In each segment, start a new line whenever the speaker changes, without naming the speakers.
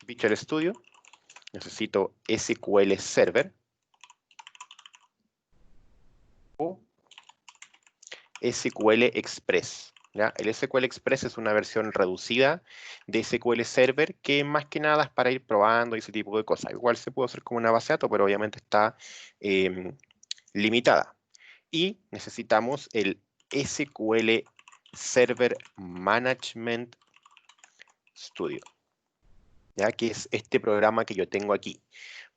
Visual Studio, necesito SQL Server o SQL Express. ¿Ya? El SQL Express es una versión reducida de SQL Server que más que nada es para ir probando y ese tipo de cosas. Igual se puede hacer como una base de datos, pero obviamente está limitada. Y necesitamos el SQL Server Management Studio, ¿ya? Que es este programa que yo tengo aquí.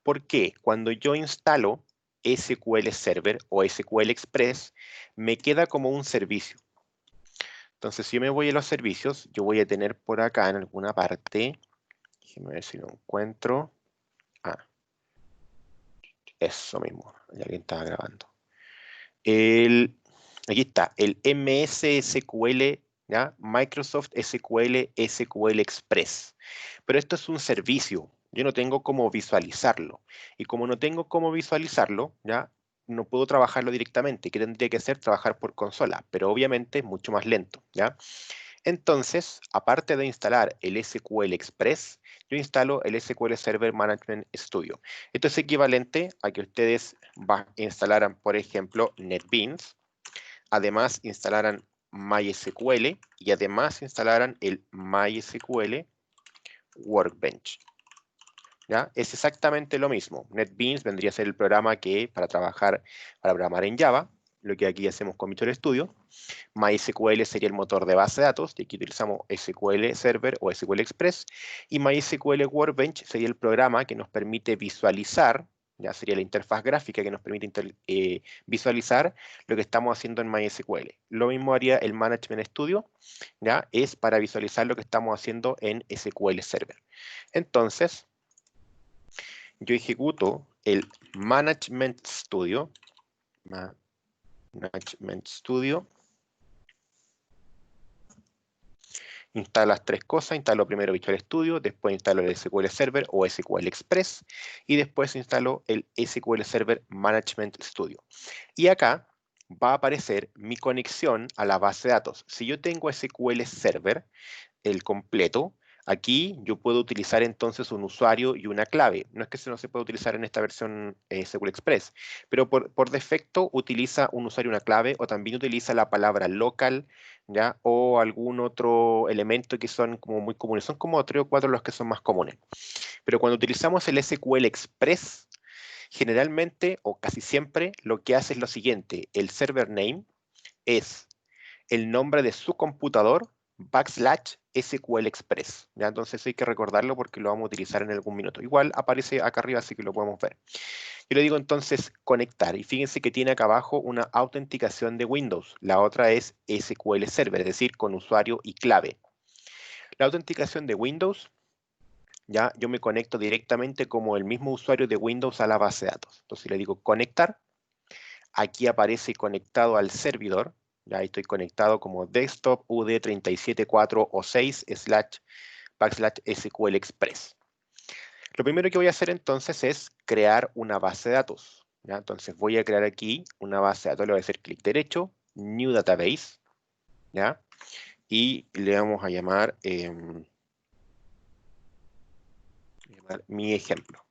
¿Por qué? Cuando yo instalo SQL Server o SQL Express, me queda como un servicio. Entonces, si yo me voy a los servicios, yo voy a tener por acá en alguna parte, déjenme ver si lo encuentro. Ah, eso mismo, ya alguien estaba grabando. Aquí está, el MS SQL, ¿ya? Microsoft SQL, SQL Express. Pero esto es un servicio, yo no tengo cómo visualizarlo. Y como no tengo cómo visualizarlo, ¿ya? No puedo trabajarlo directamente. ¿Qué tendría que hacer? Trabajar por consola, pero obviamente es mucho más lento, ¿ya? Entonces, aparte de instalar el SQL Express, yo instalo el SQL Server Management Studio. Esto es equivalente a que ustedes instalaran, por ejemplo, NetBeans, además instalaran MySQL y además instalaran el MySQL Workbench. ¿Ya? Es exactamente lo mismo. NetBeans vendría a ser el programa que para programar en Java, lo que aquí hacemos con Visual Studio. MySQL sería el motor de base de datos, y aquí utilizamos SQL Server o SQL Express, y MySQL Workbench sería el programa que nos permite visualizar, ya sería la interfaz gráfica que nos permite visualizar lo que estamos haciendo en MySQL. Lo mismo haría el Management Studio, ya es para visualizar lo que estamos haciendo en SQL Server. Entonces, yo ejecuto el Management Studio, instalo las tres cosas, instalo primero Visual Studio, después instalo el SQL Server o SQL Express, y después instalo el SQL Server Management Studio. Y acá va a aparecer mi conexión a la base de datos. Si yo tengo SQL Server, el completo, aquí yo puedo utilizar entonces un usuario y una clave. No es que no se pueda utilizar en esta versión SQL Express, pero por defecto utiliza un usuario y una clave, o también utiliza la palabra local, ¿ya? O algún otro elemento que son como muy comunes. Son como 3 o 4 los que son más comunes. Pero cuando utilizamos el SQL Express, generalmente o casi siempre lo que hace es lo siguiente: el server name es el nombre de su computador / SQL Express. ¿Ya? Entonces hay que recordarlo porque lo vamos a utilizar en algún minuto. Igual aparece acá arriba, así que lo podemos ver. Yo le digo entonces conectar, y fíjense que tiene acá abajo una autenticación de Windows. La otra es SQL Server, es decir, con usuario y clave. La autenticación de Windows, ya yo me conecto directamente como el mismo usuario de Windows a la base de datos. Entonces le digo conectar. Aquí aparece conectado al servidor. Ya estoy conectado como desktop UD374 o 6 / SQL Express. Lo primero que voy a hacer entonces es crear una base de datos. ¿Ya? Entonces voy a crear aquí una base de datos. Le voy a hacer clic derecho, New Database. ¿Ya? Y le vamos a llamar mi ejemplo.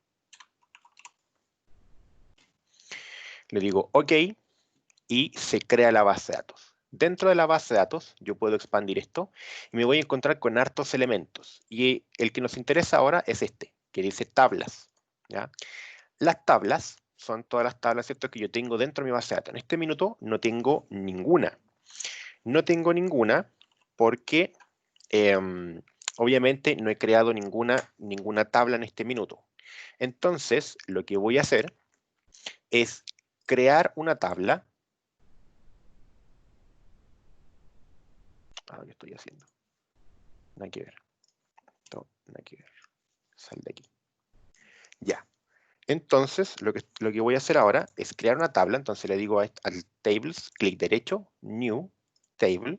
Le digo OK y se crea la base de datos. Dentro de la base de datos yo puedo expandir esto y me voy a encontrar con hartos elementos. Y el que nos interesa ahora es este, que dice tablas. ¿Ya? Las tablas son todas las tablas, ¿cierto?, que yo tengo dentro de mi base de datos. En este minuto no tengo ninguna. No tengo ninguna porque obviamente no he creado ninguna tabla en este minuto. Entonces, lo que voy a hacer es crear una tabla. ¿Qué estoy haciendo? Nada que ver. No, nada que ver. Sal de aquí. Ya. Entonces, lo que voy a hacer ahora es crear una tabla. Entonces le digo al Tables, clic derecho, New, Table.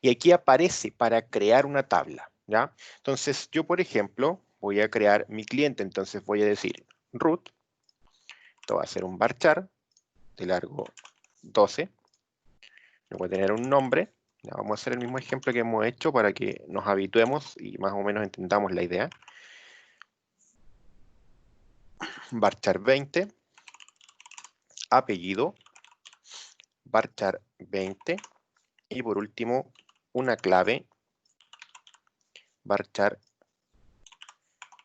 Y aquí aparece para crear una tabla, ¿ya? Entonces, yo, por ejemplo, voy a crear mi cliente. Entonces voy a decir root. Esto va a ser un varchar de largo 12. Le voy a tener un nombre. Ya, vamos a hacer el mismo ejemplo que hemos hecho para que nos habituemos y más o menos entendamos la idea. varchar 20, apellido, varchar 20 y por último una clave, varchar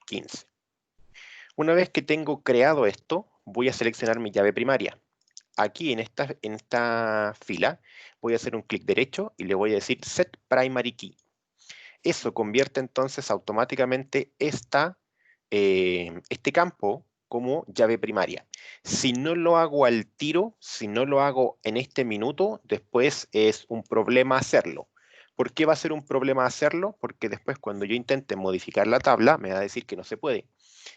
15. Una vez que tengo creado esto, voy a seleccionar mi llave primaria. Aquí en esta fila voy a hacer un clic derecho y le voy a decir Set Primary Key. Eso convierte entonces automáticamente este campo como llave primaria. Si no lo hago al tiro, si no lo hago en este minuto, después es un problema hacerlo. ¿Por qué va a ser un problema hacerlo? Porque después cuando yo intente modificar la tabla, me va a decir que no se puede.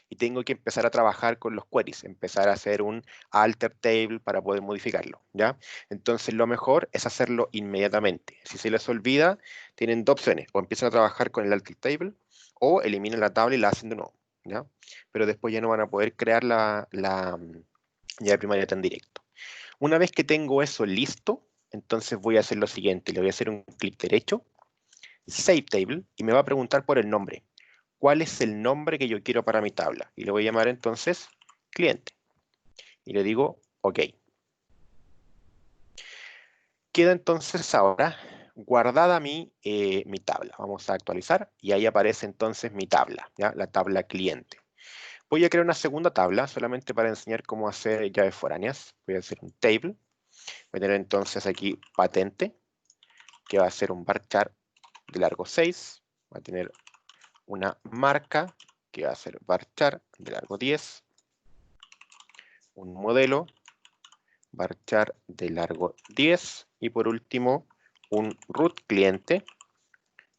Y tengo que empezar a trabajar con los queries, empezar a hacer un alter table para poder modificarlo, ¿ya? Entonces lo mejor es hacerlo inmediatamente. Si se les olvida, tienen dos opciones, o empiezan a trabajar con el alter table, o eliminan la tabla y la hacen de nuevo, ¿ya? Pero después ya no van a poder crear la llave primaria tan directo. Una vez que tengo eso listo, entonces voy a hacer lo siguiente, le voy a hacer un clic derecho, Save Table, y me va a preguntar por el nombre. ¿Cuál es el nombre que yo quiero para mi tabla? Y le voy a llamar entonces cliente. Y le digo OK. Queda entonces ahora guardada mi tabla. Vamos a actualizar y ahí aparece entonces mi tabla, ¿ya? La tabla cliente. Voy a crear una segunda tabla solamente para enseñar cómo hacer llaves foráneas. Voy a hacer un table. Voy a tener entonces aquí patente, que va a ser un varchar de largo 6. Va a tener una marca, que va a ser varchar de largo 10. Un modelo, varchar de largo 10. Y por último, un root cliente,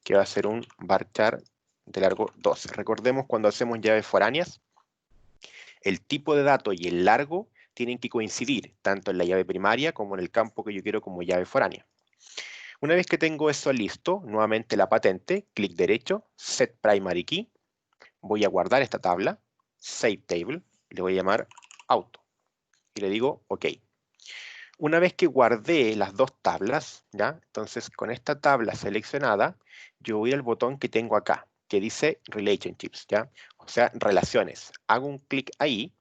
que va a ser un varchar de largo 12. Recordemos cuando hacemos llaves foráneas, el tipo de dato y el largo tienen que coincidir, tanto en la llave primaria como en el campo que yo quiero como llave foránea. Una vez que tengo eso listo, nuevamente la patente, clic derecho, Set Primary Key, voy a guardar esta tabla, Save Table, le voy a llamar Auto, y le digo OK. Una vez que guardé las dos tablas, ¿ya? Entonces con esta tabla seleccionada, yo voy al botón que tengo acá, que dice Relationships, ¿ya? O sea, relaciones. Hago un clic ahí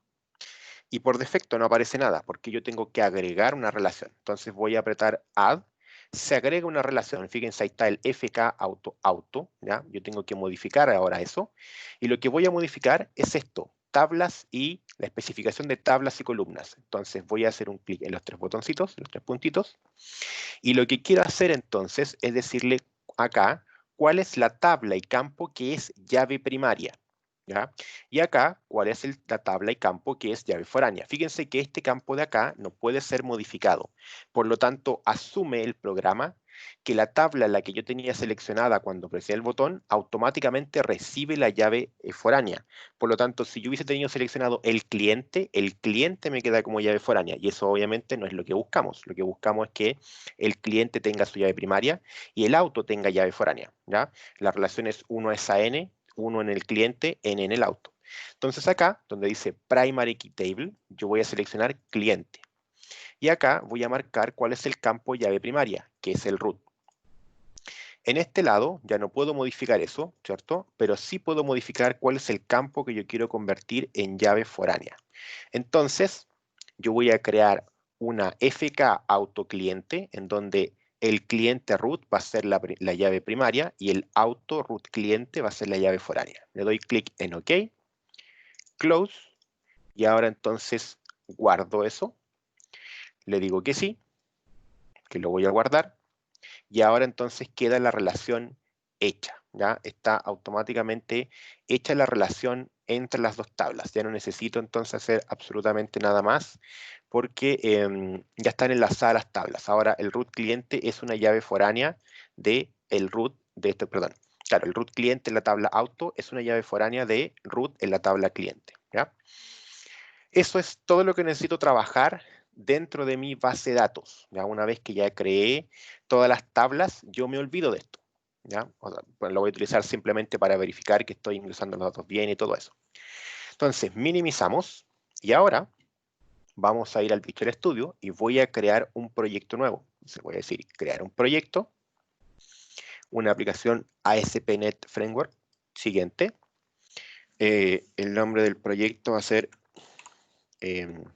y por defecto no aparece nada, porque yo tengo que agregar una relación. Entonces voy a apretar Add, se agrega una relación. Fíjense, ahí está el FK Auto, ¿ya? Yo tengo que modificar ahora eso. Y lo que voy a modificar es esto, tablas y la especificación de tablas y columnas. Entonces voy a hacer un clic en los tres botoncitos, los tres puntitos. Y lo que quiero hacer entonces es decirle acá cuál es la tabla y campo que es llave primaria, ¿ya? Y acá, cuál es la tabla y campo que es llave foránea. Fíjense que este campo de acá no puede ser modificado. Por lo tanto, asume el programa que la tabla en la que yo tenía seleccionada cuando presioné el botón automáticamente recibe la llave foránea. Por lo tanto, si yo hubiese tenido seleccionado el cliente me queda como llave foránea. Y eso obviamente no es lo que buscamos. Lo que buscamos es que el cliente tenga su llave primaria y el auto tenga llave foránea, ¿ya? La relación es 1 es a n, 1 en el cliente, n en el auto. Entonces acá, donde dice Primary Key Table, yo voy a seleccionar cliente. Y acá voy a marcar cuál es el campo llave primaria, que es el root. En este lado ya no puedo modificar eso, ¿cierto? Pero sí puedo modificar cuál es el campo que yo quiero convertir en llave foránea. Entonces, yo voy a crear una FK auto cliente en donde el cliente root va a ser la llave primaria y el auto root cliente va a ser la llave foránea. Le doy clic en OK, close, y ahora entonces guardo eso. Le digo que sí, que lo voy a guardar. Y ahora entonces queda la relación hecha, ¿ya? Está automáticamente hecha la relación entre las dos tablas. Ya no necesito entonces hacer absolutamente nada más porque ya están enlazadas las tablas. Ahora el root cliente es una llave foránea de el root de este, perdón. Claro, el root cliente en la tabla auto es una llave foránea de root en la tabla cliente, ¿ya? Eso es todo lo que necesito trabajar dentro de mi base de datos. ¿Ya? Una vez que ya creé todas las tablas, yo me olvido de esto. ¿Ya? O sea, pues lo voy a utilizar simplemente para verificar que estoy ingresando los datos bien y todo eso. Entonces, minimizamos y ahora vamos a ir al Visual Studio y voy a crear un proyecto nuevo. Entonces voy a decir crear un proyecto, una aplicación ASP.NET Framework. Siguiente. El nombre del proyecto va a ser ejemplo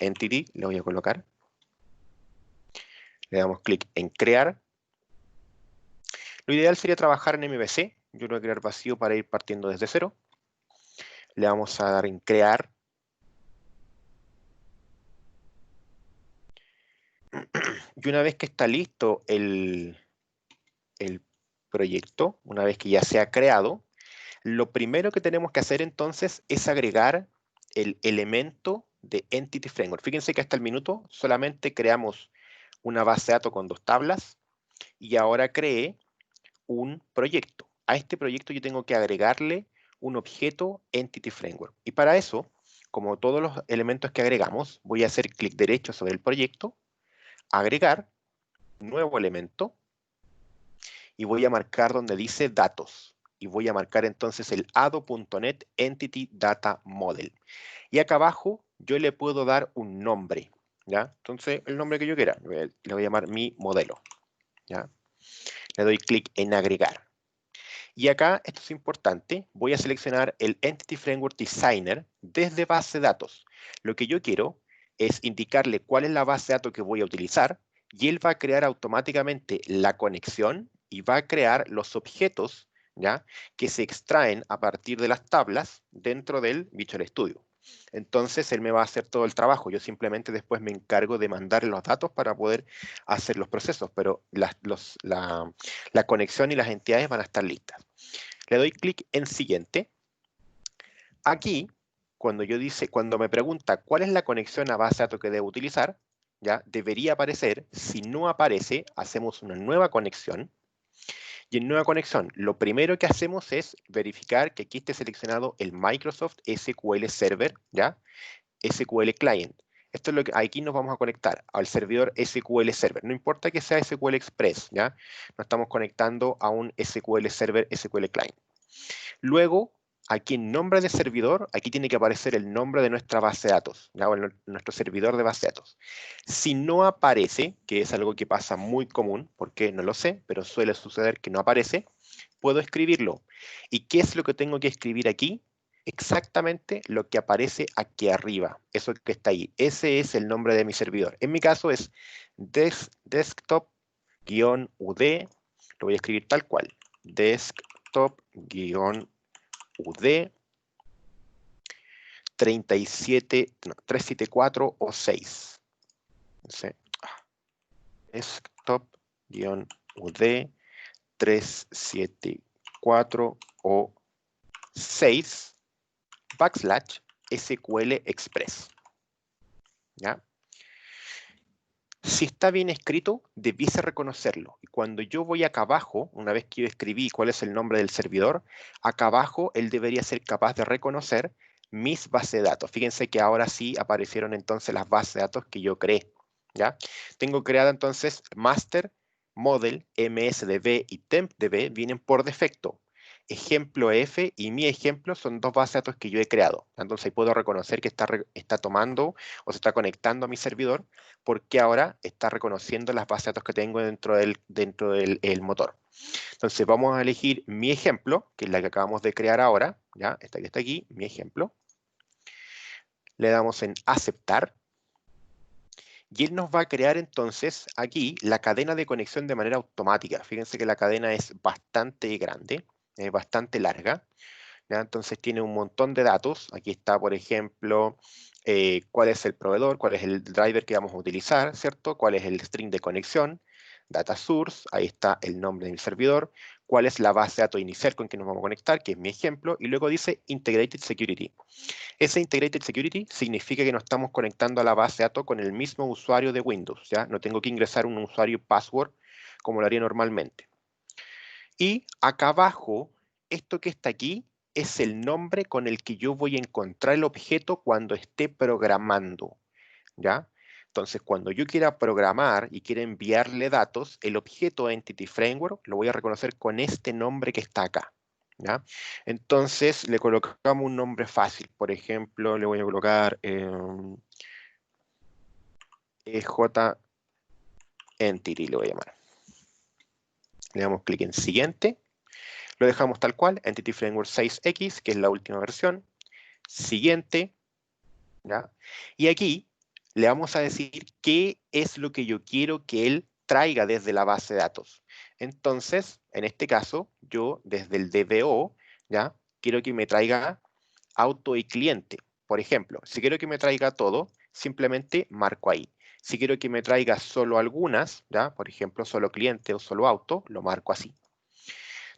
entity, le voy a colocar. Le damos clic en crear. Lo ideal sería trabajar en MVC. Yo lo voy a crear vacío para ir partiendo desde cero. Le vamos a dar en crear. Y una vez que está listo el proyecto, una vez que ya se ha creado, lo primero que tenemos que hacer entonces es agregar el elemento de Entity Framework. Fíjense que hasta el minuto solamente creamos una base de datos con 2 tablas y ahora creé un proyecto. A este proyecto yo tengo que agregarle un objeto Entity Framework. Y para eso, como todos los elementos que agregamos, voy a hacer clic derecho sobre el proyecto, agregar, nuevo elemento, y voy a marcar donde dice datos. Y voy a marcar entonces el ado.net Entity Data Model. Y acá abajo yo le puedo dar un nombre, ¿ya? Entonces, el nombre que yo quiera. Le voy a llamar mi modelo, ¿ya? Le doy clic en agregar. Y acá, esto es importante, voy a seleccionar el Entity Framework Designer desde base de datos. Lo que yo quiero es indicarle cuál es la base de datos que voy a utilizar y él va a crear automáticamente la conexión y va a crear los objetos, ¿ya?, que se extraen a partir de las tablas dentro del Visual Studio. Entonces, él me va a hacer todo el trabajo. Yo simplemente después me encargo de mandar los datos para poder hacer los procesos, pero la conexión y las entidades van a estar listas. Le doy clic en siguiente. Aquí, cuando me pregunta cuál es la conexión a base de datos que debo utilizar, ya debería aparecer. Si no aparece, hacemos una nueva conexión. Y en nueva conexión, lo primero que hacemos es verificar que aquí esté seleccionado el Microsoft SQL Server, ¿ya? SQL Client. Esto es lo que aquí nos vamos a conectar al servidor SQL Server. No importa que sea SQL Express, ¿ya? Nos estamos conectando a un SQL Server, SQL Client. Luego, aquí en nombre de servidor, aquí tiene que aparecer el nombre de nuestra base de datos, ¿ya? O nuestro servidor de base de datos. Si no aparece, que es algo que pasa muy común, porque no lo sé, pero suele suceder que no aparece, puedo escribirlo. ¿Y qué es lo que tengo que escribir aquí? Exactamente lo que aparece aquí arriba, eso que está ahí. Ese es el nombre de mi servidor. En mi caso es desktop-ud, lo voy a escribir tal cual, desktop-ud 374 o 6. Desktop-ud 374 o 6 /SQL Express. ¿Ya? Si está bien escrito, debiese reconocerlo. Y cuando yo voy acá abajo, una vez que yo escribí cuál es el nombre del servidor, acá abajo él debería ser capaz de reconocer mis bases de datos. Fíjense que ahora sí aparecieron entonces las bases de datos que yo creé. ¿Ya? Tengo creada entonces master, model, msdb y tempdb vienen por defecto. Ejemplo F y mi ejemplo son 2 bases de datos que yo he creado. Entonces ahí puedo reconocer que está tomando o se está conectando a mi servidor porque ahora está reconociendo las bases de datos que tengo dentro del motor. Entonces vamos a elegir mi ejemplo, que es la que acabamos de crear ahora, ¿ya? Esta que está aquí, mi ejemplo. Le damos en aceptar. Y él nos va a crear entonces aquí la cadena de conexión de manera automática. Fíjense que la cadena es bastante grande, es bastante larga, ¿ya? Entonces tiene un montón de datos. Aquí está, por ejemplo, cuál es el proveedor, cuál es el driver que vamos a utilizar, ¿cierto? Cuál es el string de conexión, data source, ahí está el nombre de mi servidor, cuál es la base de datos inicial con que nos vamos a conectar, que es mi ejemplo, y luego dice Integrated Security. Ese Integrated Security significa que nos estamos conectando a la base de datos con el mismo usuario de Windows, ¿ya? No tengo que ingresar un usuario y password como lo haría normalmente. Y acá abajo, esto que está aquí, es el nombre con el que yo voy a encontrar el objeto cuando esté programando, ¿ya? Entonces, cuando yo quiera programar y quiera enviarle datos, el objeto Entity Framework lo voy a reconocer con este nombre que está acá, ¿ya? Entonces, le colocamos un nombre fácil. Por ejemplo, le voy a colocar EJ Entity, le voy a llamar. Le damos clic en siguiente. Lo dejamos tal cual, Entity Framework 6X, que es la última versión. Siguiente, ¿ya? Y aquí le vamos a decir qué es lo que yo quiero que él traiga desde la base de datos. Entonces, en este caso, yo desde el DBO, ¿ya? Quiero que me traiga auto y cliente. Por ejemplo, si quiero que me traiga todo, simplemente marco ahí. Si quiero que me traiga solo algunas, ¿ya? Por ejemplo, solo cliente o solo auto, lo marco así.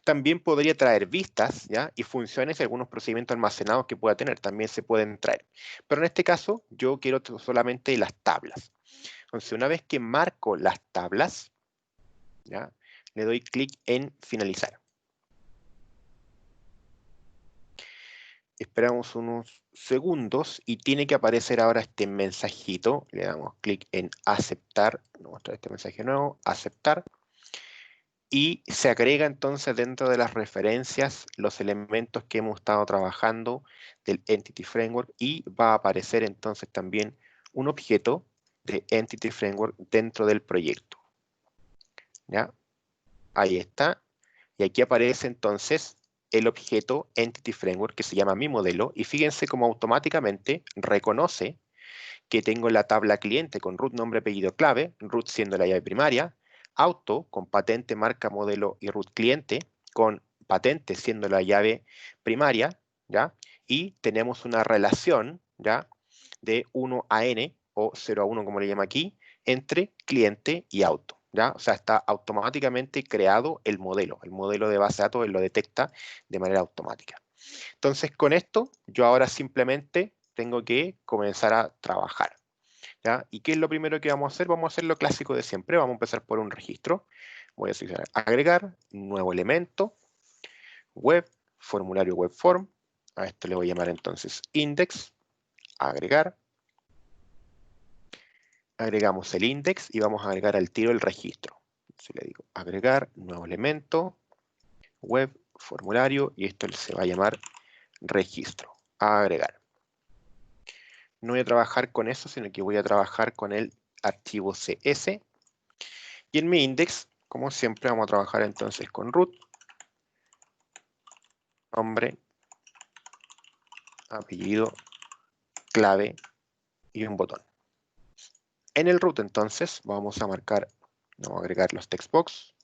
También podría traer vistas, ¿ya? Y funciones y algunos procedimientos almacenados que pueda tener, también se pueden traer. Pero en este caso, yo quiero solamente las tablas. Entonces, una vez que marco las tablas, ¿ya? Le doy clic en finalizar. Esperamos unos segundos y tiene que aparecer ahora este mensajito. Le damos clic en aceptar. Vamos a mostrar este mensaje nuevo, aceptar. Y se agrega entonces dentro de las referencias los elementos que hemos estado trabajando del Entity Framework y va a aparecer entonces también un objeto de Entity Framework dentro del proyecto. ¿Ya? Ahí está. Y aquí aparece entonces el objeto Entity Framework que se llama mi modelo y fíjense cómo automáticamente reconoce que tengo la tabla cliente con root, nombre, apellido, clave, root siendo la llave primaria, auto con patente, marca, modelo y root cliente, con patente siendo la llave primaria, ¿ya? Y tenemos una relación, ¿ya? De 1 a n o 0 a 1 como le llama aquí, entre cliente y auto, ¿ya? O sea, está automáticamente creado el modelo de base de datos lo detecta de manera automática. Entonces, con esto, yo ahora simplemente tengo que comenzar a trabajar. ¿Ya? ¿Y qué es lo primero que vamos a hacer? Vamos a hacer lo clásico de siempre. Vamos a empezar por un registro. Voy a seleccionar agregar, nuevo elemento, web, formulario web form. A esto le voy a llamar entonces index, agregar. Agregamos el index y vamos a agregar al tiro el registro. Entonces le digo agregar, nuevo elemento, web, formulario, y esto se va a llamar registro, agregar. No voy a trabajar con eso, sino que voy a trabajar con el archivo CS. Y en mi index, como siempre, vamos a trabajar entonces con root, nombre, apellido, clave y un botón. En el root entonces vamos a marcar, vamos a agregar los textbox.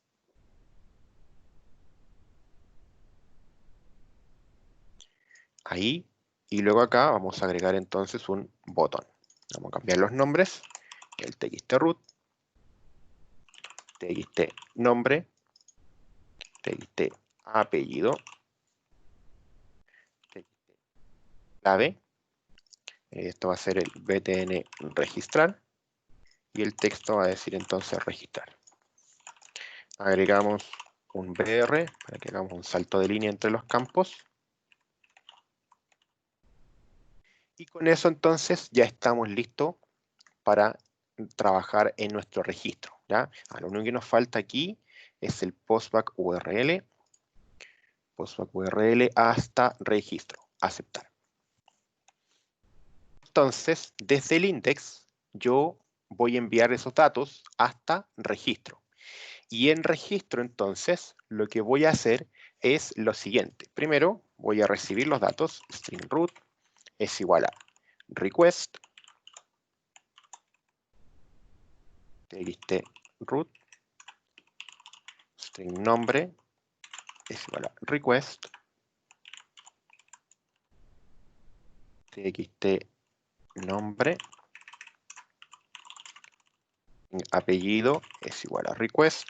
Ahí. Y luego acá vamos a agregar entonces un botón. Vamos a cambiar los nombres. El txt root, txt nombre, txt apellido, txt clave. Esto va a ser el btn registrar. Y el texto va a decir entonces registrar. Agregamos un BR para que hagamos un salto de línea entre los campos. Y con eso entonces ya estamos listos para trabajar en nuestro registro, ¿ya? Lo único que nos falta aquí es el postback URL. Postback URL hasta registro. Aceptar. Entonces, desde el index, yo voy a enviar esos datos hasta registro. Y en registro, entonces, lo que voy a hacer es lo siguiente. Primero, voy a recibir los datos. String root es igual a request txt root string nombre es igual a request txt nombre apellido es igual a request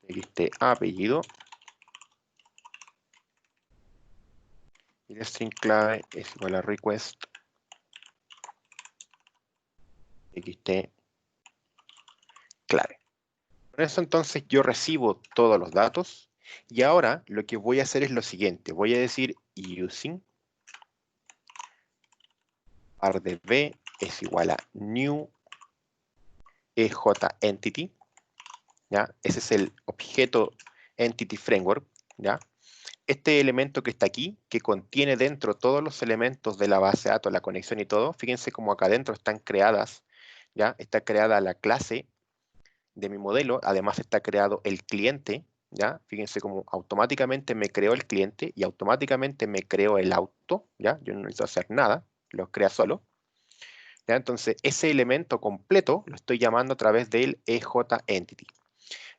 txt apellido y el string clave es igual a request txt clave. Con eso entonces yo recibo todos los datos y ahora lo que voy a hacer es lo siguiente. Voy a decir using rdb es igual a new EJEntity, ¿ya? Ese es el objeto Entity Framework, ¿ya? Este elemento que está aquí, que contiene dentro todos los elementos de la base de datos, la conexión y todo, fíjense cómo acá adentro están creadas, ¿ya? Está creada la clase de mi modelo, además está creado el cliente, ¿ya? Fíjense cómo automáticamente me creó el cliente y automáticamente me creó el auto, ¿ya? Yo no necesito hacer nada, lo crea solo. ¿Ya? Entonces, ese elemento completo lo estoy llamando a través del EJEntity.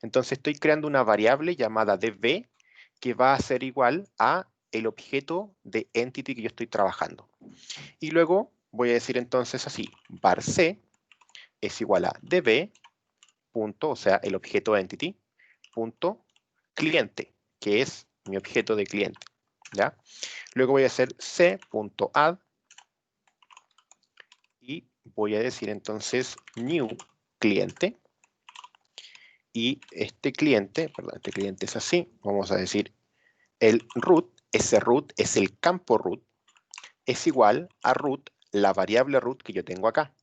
Entonces, estoy creando una variable llamada db que va a ser igual a el objeto de entity que yo estoy trabajando. Y luego voy a decir entonces así, var c es igual a db, punto, o sea, el objeto entity, punto, cliente, que es mi objeto de cliente. ¿Ya? Luego voy a hacer c.add y voy a decir entonces new cliente. Y este cliente, perdón, este cliente es así, vamos a decir el root, ese root es el campo root, es igual a root, la variable root que yo tengo acá.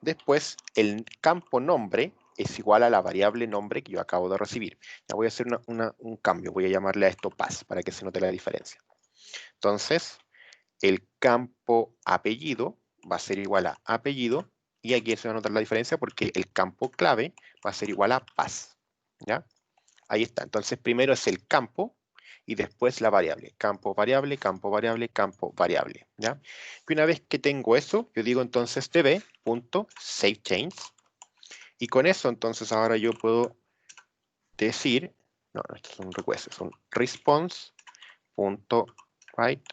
Después, el campo nombre es igual a la variable nombre que yo acabo de recibir. Ya voy a hacer un cambio, voy a llamarle a esto pass para que se note la diferencia. Entonces, el campo apellido va a ser igual a apellido y aquí se va a notar la diferencia porque el campo clave va a ser igual a pass. ¿Ya? Ahí está. Entonces, primero es el campo y después la variable. Campo variable, campo variable, campo variable. ¿Ya? Y una vez que tengo eso, yo digo entonces db.saveChange. Y con eso, entonces, ahora yo puedo decir, no, esto es un request, es un response.write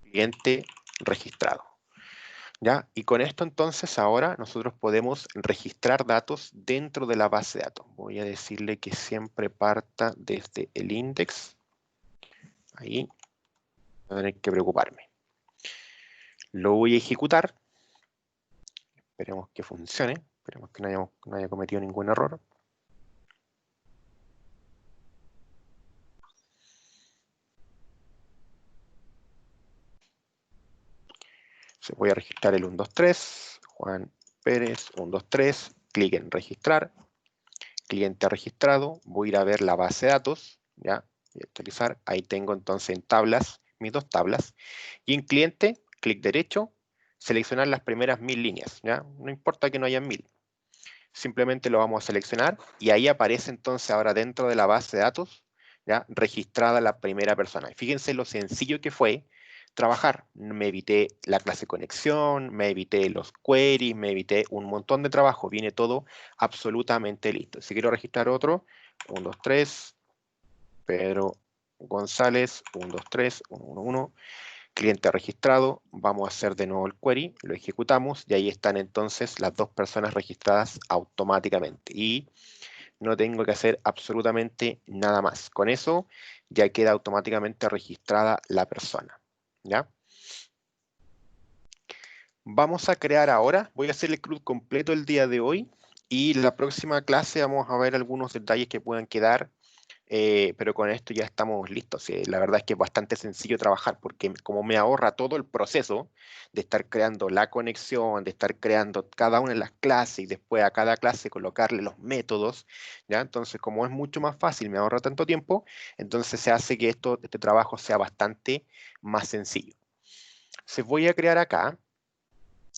cliente registrado. ¿Ya? Y con esto entonces ahora nosotros podemos registrar datos dentro de la base de datos. Voy a decirle que siempre parta desde el index. Ahí no tener que preocuparme. Lo voy a ejecutar. Esperemos que funcione. Esperemos que no haya cometido ningún error. Se voy a registrar el 123. Juan Pérez 123. Clic en registrar. Cliente registrado. Voy a ir a ver la base de datos. Ya. Voy a actualizar. Ahí tengo entonces en tablas mis dos tablas. Y en cliente, clic derecho, seleccionar las primeras 1000 líneas. ¿Ya? No importa que no haya 1000. Simplemente lo vamos a seleccionar y ahí aparece entonces ahora dentro de la base de datos, ¿ya? Registrada la primera persona. Fíjense lo sencillo que fue trabajar. Me evité la clase conexión, me evité los queries, me evité un montón de trabajo. Viene todo absolutamente listo. Si quiero registrar otro, 1, 2, 3, Pedro González, 1, 2, 3, 1, 1, 1. Cliente registrado, vamos a hacer de nuevo el query, lo ejecutamos y ahí están entonces las dos personas registradas automáticamente y no tengo que hacer absolutamente nada más. Con eso ya queda automáticamente registrada la persona. ¿Ya? Vamos a crear ahora, voy a hacer el CRUD completo el día de hoy y la próxima clase vamos a ver algunos detalles que puedan quedar. Pero con esto ya estamos listos. La verdad es que es bastante sencillo trabajar porque como me ahorra todo el proceso de estar creando la conexión, de estar creando cada una de las clases y después a cada clase colocarle los métodos, ¿ya? Entonces, como es mucho más fácil, me ahorra tanto tiempo, entonces se hace que este trabajo sea bastante más sencillo. Se voy a crear acá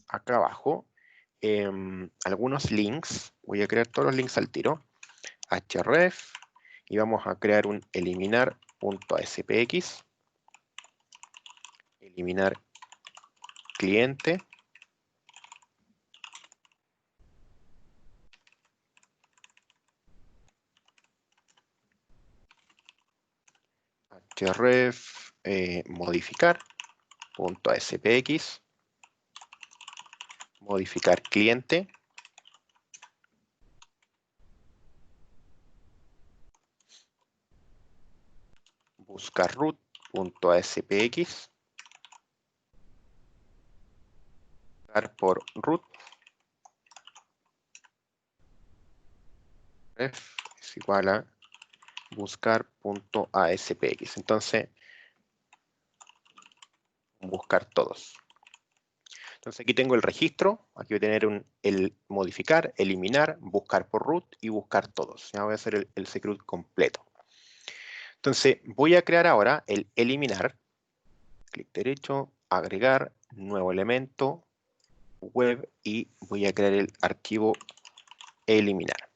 abajo, algunos links. Voy a crear todos los links al tiro. href. Y vamos a crear un eliminar.aspx, eliminar cliente, href modificar.aspx, modificar cliente, buscar root.aspx, buscar por root, ref es igual a buscar.aspx. Entonces, buscar todos. Entonces aquí tengo el registro, aquí voy a tener el modificar, eliminar, buscar por root y buscar todos. Ya voy a hacer el secret completo. Entonces voy a crear ahora el eliminar, clic derecho, agregar, nuevo elemento, web y voy a crear el archivo eliminar.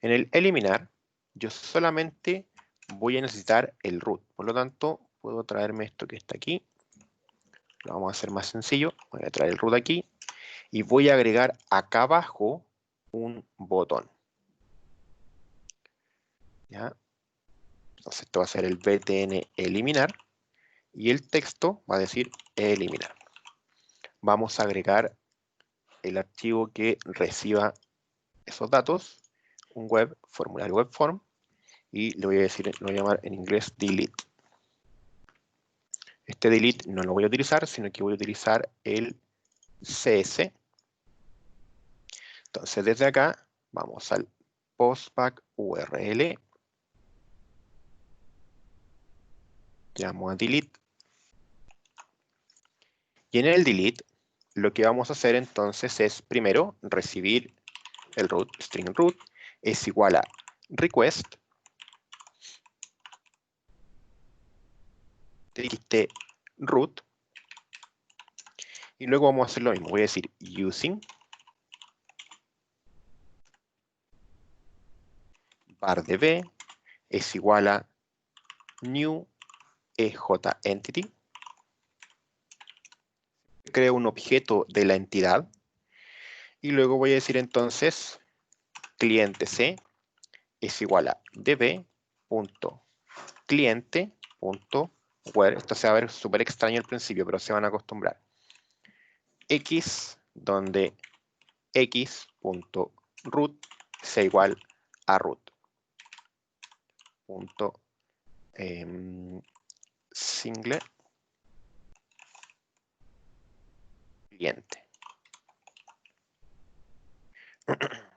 En el eliminar, yo solamente voy a necesitar el root. Por lo tanto, puedo traerme esto que está aquí. Lo vamos a hacer más sencillo. Voy a traer el root aquí. Y voy a agregar acá abajo un botón. ¿Ya? Entonces esto va a ser el btn eliminar. Y el texto va a decir eliminar. Vamos a agregar el archivo que reciba esos datos. Un web, formulario web form. Y le voy a decir, lo voy a llamar en inglés delete. Este delete no lo voy a utilizar, sino que voy a utilizar el CS. Entonces desde acá vamos al postback URL. Llamo a delete. Y en el delete lo que vamos a hacer entonces es primero recibir el root, string root, es igual a request txt root. Y luego vamos a hacer lo mismo. Voy a decir using var_db es igual a new EJEntity. Creo un objeto de la entidad. Y luego voy a decir entonces cliente C es igual a db.cliente.where. Esto se va a ver súper extraño al principio, pero se van a acostumbrar. X, donde x.root sea igual a root. Punto single cliente.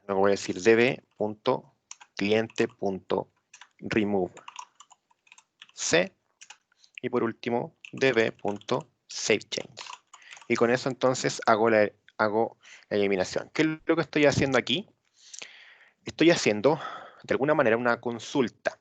Luego voy a decir db.cliente.remove c y por último db.savechange. Y con eso entonces hago la eliminación. ¿Qué es lo que estoy haciendo aquí? Estoy haciendo de alguna manera una consulta.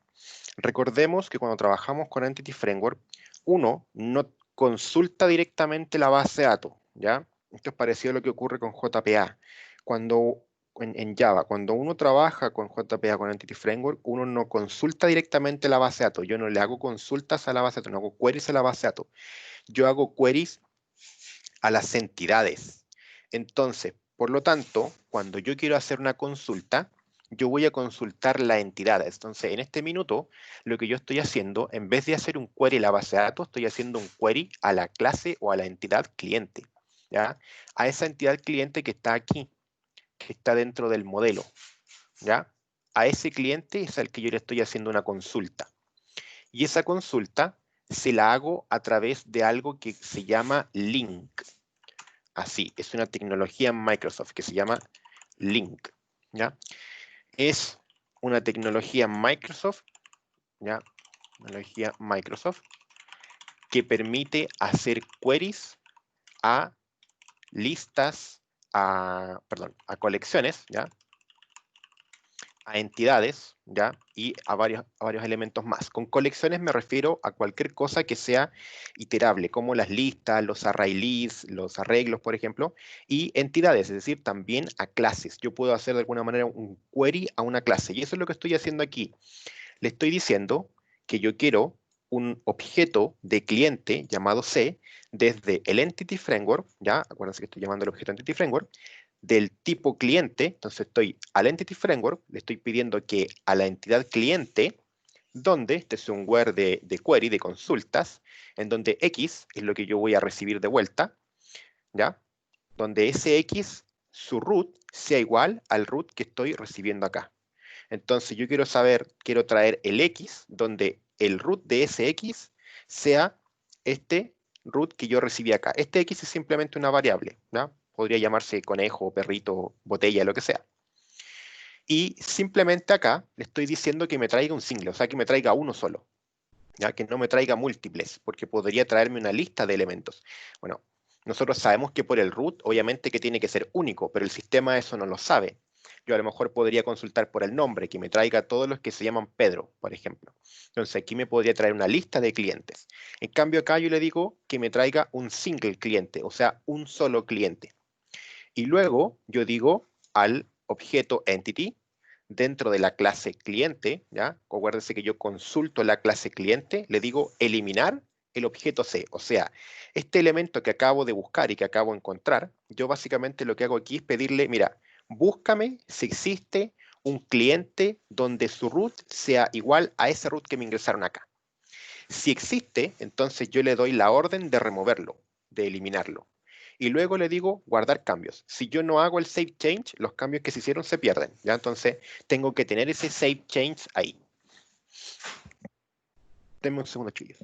Recordemos que cuando trabajamos con Entity Framework, uno no consulta directamente la base de datos, ¿ya? Esto es parecido a lo que ocurre con JPA. Cuando en Java, cuando uno trabaja con JPA, con Entity Framework, uno no consulta directamente la base de datos. Yo no le hago consultas a la base de datos, no hago queries a la base de datos. Yo hago queries a las entidades. Entonces, por lo tanto, cuando yo quiero hacer una consulta, yo voy a consultar la entidad. Entonces, en este minuto, lo que yo estoy haciendo, en vez de hacer un query a la base de datos, estoy haciendo un query a la clase o a la entidad cliente, ¿ya? A esa entidad cliente que está aquí, que está dentro del modelo, ¿ya? A ese cliente es al que yo le estoy haciendo una consulta. Y esa consulta se la hago a través de algo que se llama link. Así, es una tecnología en Microsoft que se llama Link, ¿ya? Es una tecnología Microsoft, ¿ya? Tecnología Microsoft que permite hacer queries a listas, a colecciones, ¿ya? A entidades, ¿ya? Y a varios elementos más. Con colecciones me refiero a cualquier cosa que sea iterable, como las listas, los array lists, los arreglos, por ejemplo, y entidades, es decir, también a clases. Yo puedo hacer de alguna manera un query a una clase, y eso es lo que estoy haciendo aquí. Le estoy diciendo que yo quiero un objeto de cliente llamado C desde el Entity Framework, ¿ya? Acuérdense que estoy llamando el objeto Entity Framework, del tipo cliente. Entonces estoy al Entity Framework, le estoy pidiendo que a la entidad cliente, donde, este es un where de query, de consultas, en donde X es lo que yo voy a recibir de vuelta, ¿ya? Donde ese X, su root, sea igual al root que estoy recibiendo acá. Entonces yo quiero traer el X, donde el root de ese X sea este root que yo recibí acá. Este X es simplemente una variable, ¿no? Podría llamarse conejo, perrito, botella, lo que sea. Y simplemente acá le estoy diciendo que me traiga un single, o sea, que me traiga uno solo, ¿ya? Que no me traiga múltiples, porque podría traerme una lista de elementos. Bueno, nosotros sabemos que por el root, obviamente que tiene que ser único, pero el sistema eso no lo sabe. Yo a lo mejor podría consultar por el nombre, que me traiga todos los que se llaman Pedro, por ejemplo. Entonces aquí me podría traer una lista de clientes. En cambio acá yo le digo que me traiga un single cliente, o sea, un solo cliente. Y luego yo digo al objeto entity, dentro de la clase cliente, ¿ya? Acuérdense que yo consulto la clase cliente, le digo eliminar el objeto C. O sea, este elemento que acabo de buscar y que acabo de encontrar, yo básicamente lo que hago aquí es pedirle, mira, búscame si existe un cliente donde su root sea igual a ese root que me ingresaron acá. Si existe, entonces yo le doy la orden de removerlo, de eliminarlo. Y luego le digo guardar cambios. Si yo no hago el save change, los cambios que se hicieron se pierden. ¿Ya? Entonces tengo que tener ese save change ahí. Denme un segundo, chicos.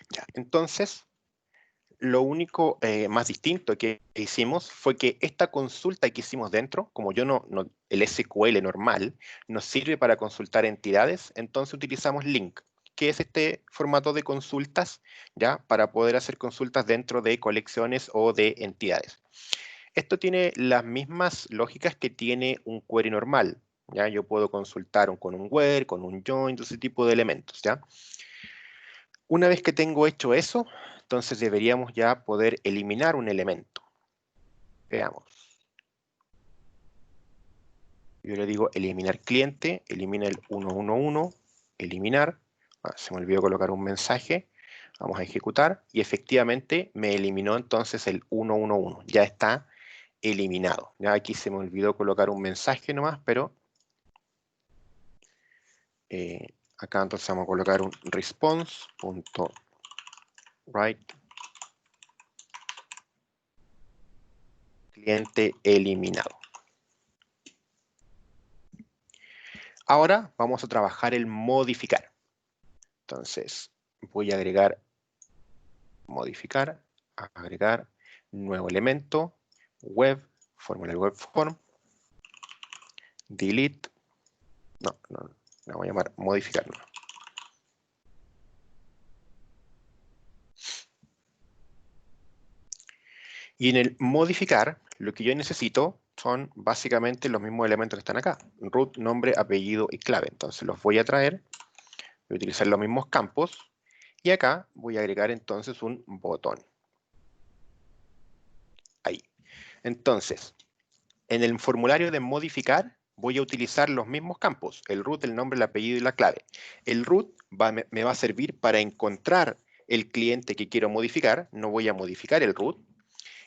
Ya, entonces, lo único más distinto que hicimos fue que esta consulta que hicimos dentro, como yo el SQL normal, nos sirve para consultar entidades, entonces utilizamos link, que es este formato de consultas, ¿ya? Para poder hacer consultas dentro de colecciones o de entidades. Esto tiene las mismas lógicas que tiene un query normal, ¿ya? Yo puedo consultar con un where, con un join, ese tipo de elementos, ¿ya? Una vez que tengo hecho eso, entonces deberíamos ya poder eliminar un elemento. Veamos. Yo le digo eliminar cliente, elimina el 111, eliminar. Se me olvidó colocar un mensaje. Vamos a ejecutar y efectivamente me eliminó entonces el 111. Ya está eliminado. Ya aquí se me olvidó colocar un mensaje nomás, pero acá entonces vamos a colocar un response.write cliente eliminado. Ahora vamos a trabajar el modificar. Entonces voy a agregar, modificar, agregar, nuevo elemento, web, formulario web form, delete, no, la voy a llamar modificar. No. Y en el modificar, lo que yo necesito son básicamente los mismos elementos que están acá. Root, nombre, apellido y clave. Entonces los voy a traer, voy a utilizar los mismos campos y acá voy a agregar entonces un botón. Ahí. Entonces, en el formulario de modificar voy a utilizar los mismos campos, el root, el nombre, el apellido y la clave. El root me va a servir para encontrar el cliente que quiero modificar, no voy a modificar el root.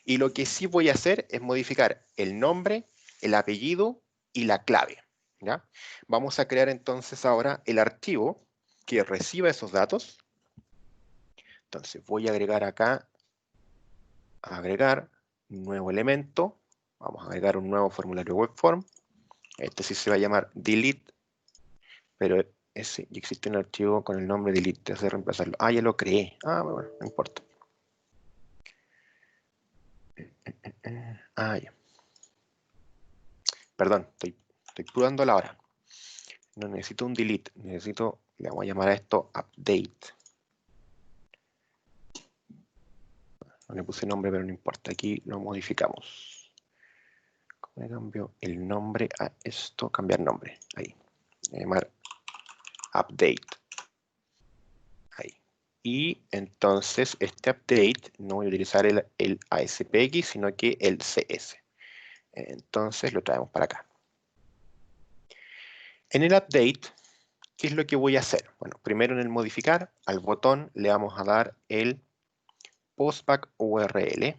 Y lo que sí voy a hacer es modificar el nombre, el apellido y la clave. ¿Ya? Vamos a crear entonces ahora el archivo que reciba esos datos. Entonces voy a agregar acá, agregar, nuevo elemento. Vamos a agregar un nuevo formulario web form. Este sí se va a llamar delete, pero ese ya existe un archivo con el nombre delete, te hace reemplazarlo. Ah, ya lo creé. Ah, bueno, no importa. Ah, ya. Perdón, estoy puro la hora. No necesito un delete, necesito, le vamos a llamar a esto update. No le puse nombre, pero no importa, aquí lo modificamos. ¿Cómo le cambio el nombre a esto? Cambiar nombre, ahí. Voy a llamar update. Ahí. Y entonces este update no voy a utilizar el ASPX, sino que el CS. Entonces lo traemos para acá. En el update, ¿qué es lo que voy a hacer? Bueno, primero en el modificar, al botón le vamos a dar el postback URL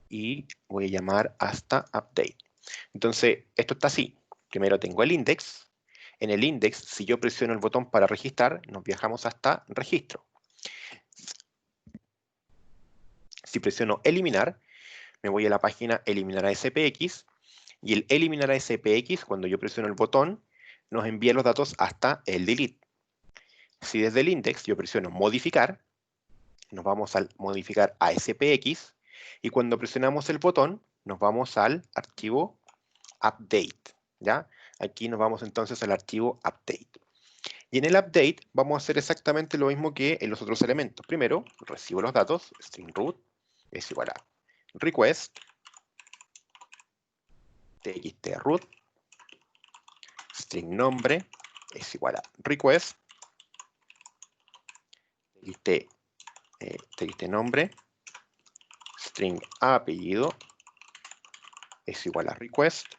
y voy a llamar hasta update. Entonces, esto está así. Primero tengo el index. En el index, si yo presiono el botón para registrar, nos viajamos hasta registro. Si presiono eliminar, me voy a la página eliminar a SPX y el eliminar a SPX, cuando yo presiono el botón, nos envía los datos hasta el delete. Si desde el index yo presiono modificar, nos vamos al modificar a SPX y cuando presionamos el botón, nos vamos al archivo update, ¿ya? Aquí nos vamos entonces al archivo update. Y en el update vamos a hacer exactamente lo mismo que en los otros elementos. Primero, recibo los datos, string root es igual a request, txt root, string nombre es igual a request, txt nombre, string apellido es igual a request,